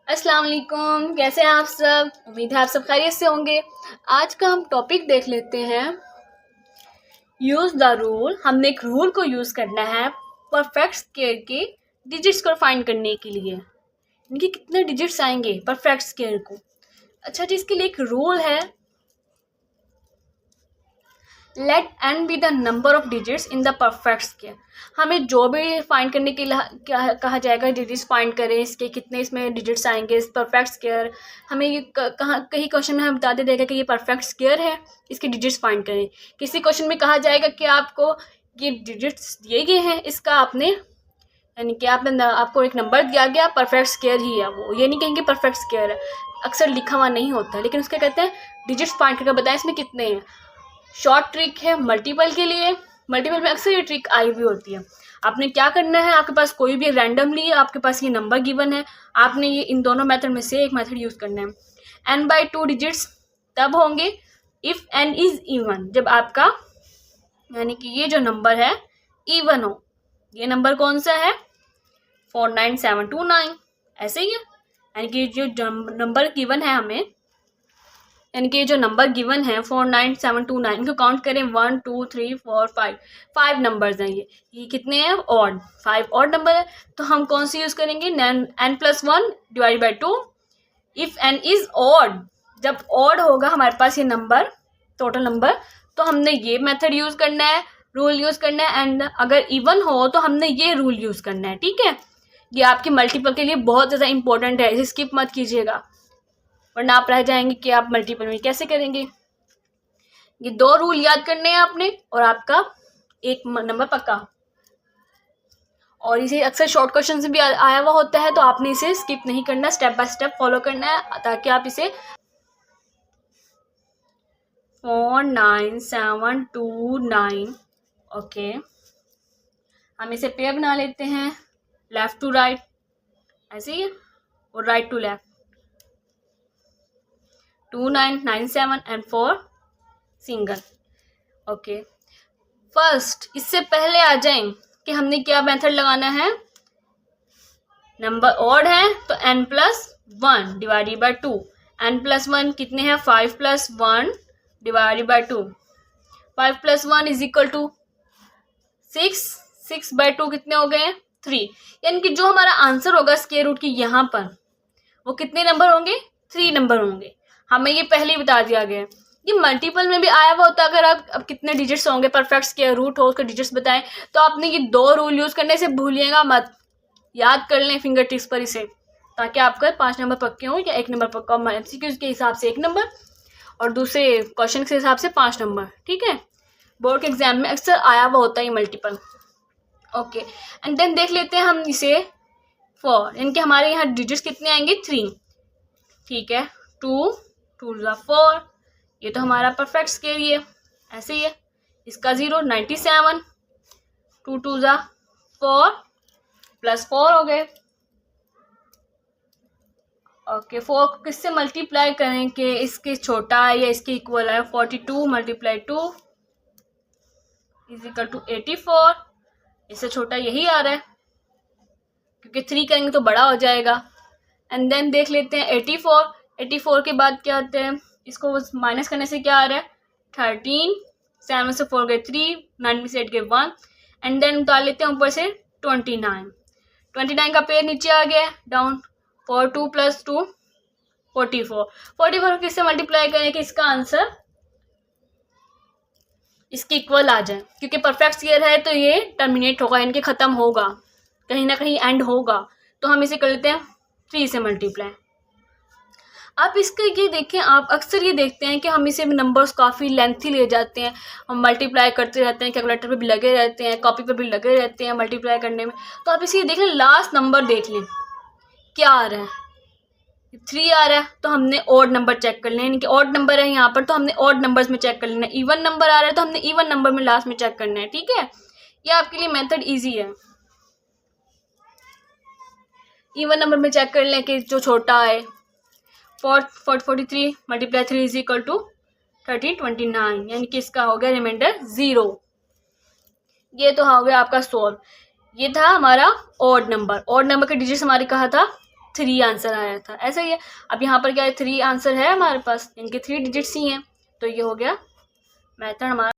अस्सलाम वालेकुम, कैसे हैं आप सब। उम्मीद है आप सब खैरियत से होंगे। आज का हम टॉपिक देख लेते हैं यूज़ द रूल। हमने एक रूल को यूज़ करना है परफेक्ट स्क्वायर के डिजिट्स को फाइंड करने के लिए। इनके कितने डिजिट्स आएंगे परफेक्ट स्क्वायर को। अच्छा जी, इसके लिए एक रूल है, let n be the number of digits in the perfect square. हमें जो भी फाइंड करने के लिए कहा जाएगा, डिजिट्स फाइंड करें, इसके कितने इसमें डिजिट्स आएंगे इस परफेक्ट स्क्वायर। हमें ये कहीं क्वेश्चन में हमें बता देगा कि ये परफेक्ट स्क्वायर है, इसके डिजिट्स फाइंड करें। किसी क्वेश्चन में कहा जाएगा कि आपको ये डिजिट्स दिए गए हैं, इसका आपने यानी कि आपको एक नंबर दिया गया, परफेक्ट स्क्वायर ही है वो, ये नहीं कहेंगे परफेक्ट स्क्वायर है। अक्सर लिखा हुआ नहीं होता, लेकिन उसके कहते हैं डिजिट्स फाइंड करके बताएं इसमें कितने हैं। शॉर्ट ट्रिक है मल्टीपल के लिए। मल्टीपल में अक्सर ये ट्रिक आई हुई होती है। आपने क्या करना है, आपके पास कोई भी रैंडमली आपके पास ये नंबर गिवन है, आपने ये इन दोनों मेथड में से एक मेथड यूज़ करना है। n/2 डिजिट्स तब होंगे इफ़ n इज़ इवन, जब आपका यानी कि ये जो नंबर है इवन हो। ये नंबर कौन सा है 49729, ऐसे ही है। यानी कि जो नंबर गिवन है हमें, यानी कि जो नंबर गिवन है 49729, इनको काउंट करें 1 2 3 4 5, 5 नंबर्स हैं। ये कितने हैं ऑड, 5 ऑड नंबर है। तो हम कौन सी यूज़ करेंगे n+1 divide by 2 if n is odd. जब ऑड होगा हमारे पास ये नंबर टोटल नंबर, तो हमने ये मेथड यूज़ करना है, रूल यूज़ करना है। एंड अगर इवन हो तो हमने ये रूल यूज़ करना है, ठीक है। ये आपके मल्टीपल के लिए बहुत ज़्यादा इंपॉर्टेंट है, इसे स्किप मत कीजिएगा, वरना आप रह जाएंगे कि आप मल्टीपल में कैसे करेंगे। ये 2 रूल याद करने हैं आपने और आपका एक नंबर पक्का। और इसे अक्सर शॉर्ट क्वेश्चन से भी आया हुआ होता है, तो आपने इसे स्किप नहीं करना, स्टेप बाय स्टेप फॉलो करना है, ताकि आप इसे 49729 ओके। हम इसे पेयर बना लेते हैं, लेफ्ट टू राइट ऐसे ही है, और right to left 2997 and 4 single. Okay, first इससे पहले आ जाएं कि हमने क्या मेथड लगाना है। नंबर ऑड है तो n+1 डिवाइडेड बाई 2। n+1 कितने हैं 5+1 divided by 2। 5+1 is equal to 6। 6/2 कितने हो गए 3। यानी कि जो हमारा आंसर होगा स्क्वायर रूट की यहाँ पर, वो कितने नंबर होंगे 3 नंबर होंगे। हमें ये पहले ही बता दिया गया है। ये मल्टीपल में भी आया हुआ होता है, अगर आप अब कितने डिजिट्स होंगे परफेक्ट स्क्वायर रूट हो उसके डिजिट्स बताएं, तो आपने ये 2 रूल यूज़ करने से भूलिएगा मत, याद कर लें फिंगर टिप्स पर इसे, ताकि आपका 5 नंबर पक्के हों या 1 नंबर पक्का हो। MCQ के हिसाब से 1 नंबर और दूसरे क्वेश्चन के हिसाब से 5 नंबर, ठीक है। बोर्ड के एग्जाम में अक्सर आया हुआ होता है ये मल्टीपल। ओके, एंड देन देख लेते हैं हम इसे 4, इनके हमारे यहाँ डिजिट्स कितने आएंगे 3, ठीक है। 2 2 4, ये तो हमारा परफेक्ट स्क्वायर ही है, ऐसे ही है। इसका 0 97, 2 2 4 प्लस 4 हो गए। ओके, 4 को किससे मल्टीप्लाई करें कि इसके छोटा है या इसके इक्वल है। 42 × 2 इज इक्वल टू 84। इससे छोटा यही आ रहा है, क्योंकि 3 करेंगे तो बड़ा हो जाएगा। एंड देन देख लेते हैं 84। 84 के बाद क्या आते हैं, इसको माइनस करने से क्या आ रहा है 13। 7 में से 4 गए 3, 9 में से 8 गए 1। एंड देन उतार लेते हैं ऊपर से 29। 29 का पेयर नीचे आ गया डाउन। 4 2 + 2 44। 44 को किससे मल्टीप्लाई करें कि इसका आंसर इसके इक्वल आ जाए, क्योंकि परफेक्ट स्क्वायर है तो ये टर्मिनेट होगा, इनके ख़त्म होगा, कहीं ना कहीं एंड होगा। तो हम इसे कर लेते हैं 3 से मल्टीप्लाई। आप इसका ये देखें, आप अक्सर ये देखते हैं कि हम इसे नंबर्स काफ़ी लेंथी ले जाते हैं, हम मल्टीप्लाई करते रहते हैं, कैलकुलेटर पे भी लगे रहते हैं, कॉपी पे भी लगे रहते हैं मल्टीप्लाई करने में। तो आप इसे देख लें, लास्ट नंबर देख लें क्या आ रहा है 3 आ रहा है, तो हमने ऑड नंबर चेक कर लें, यानी कि ऑड नंबर है यहाँ पर तो हमने ऑड नंबर्स में चेक कर लेना है। इवन नंबर आ रहा है तो हमने इवन नंबर में लास्ट में चेक करना है, ठीक है। ये आपके लिए मेथड ईजी है। इवन नंबर में चेक कर लें कि जो छोटा है 43 × 3 इज इक्वल टू 29, यानी कि इसका हो गया रिमाइंडर 0। ये तो हो गया आपका 16। ये था हमारा ऑड नंबर। ऑड नंबर के डिजिट्स हमारे कहा था 3 आंसर आया था। ऐसा ही है, अब यहाँ पर क्या है 3 आंसर है हमारे पास, इनके 3 डिजिट्स ही हैं, तो ये हो गया मेथड हमारा।